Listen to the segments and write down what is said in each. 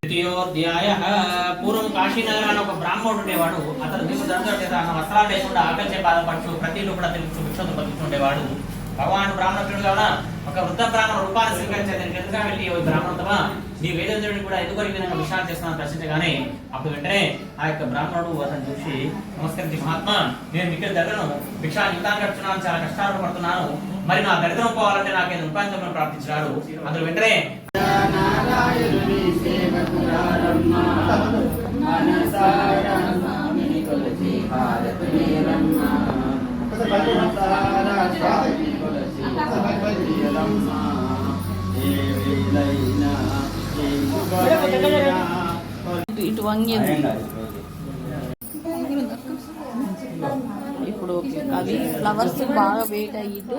ద్వితీయోధ్యాయః. పూర్వం కాశీనగరాన్ని ఒక బ్రాహ్మణుడు ఉండేవాడు. అతను దిగు దండ వస్త్రాలు లేకుండా ఆకలిచే బాధపడుతూ ప్రతిలో కూడా తిరుగుతూ భిక్షను బతుకుతుండేవాడు. భగవాన్ బ్రాహ్మణుడు కావున ఒక వృద్ధ బ్రాహ్మణ రూపాన్ని స్వీకరించేది. ఎదురుగా వెళ్ళి బ్రాహ్మణుడమా నీ వేదేంద్రుడిని కూడా ఎందుకు ఈ విధంగా విషయాలు చేస్తున్నాను ప్రశ్నించగానే అప్పుడు వెంటనే ఆ యొక్క బ్రాహ్మణుడు అతను చూసి నమస్కరించి, మహాత్మా నేను ఇక్కడ దగ్గరను భిక్షా యుద్ధాన్ని గడుపుతున్నాను, చాలా కష్టాలు పడుతున్నాను, మరి నా దరిద్రం పోవాలంటే నాకేదో ఉపాయంతో ప్రార్థించాడు. అందులో వెంటనే ఇటు వంగింది. ఇప్పుడు అవి ఫ్లవర్స్ బాగా వెయిట్ అయ్యిట్టు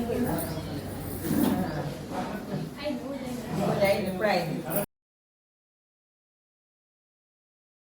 Thank you.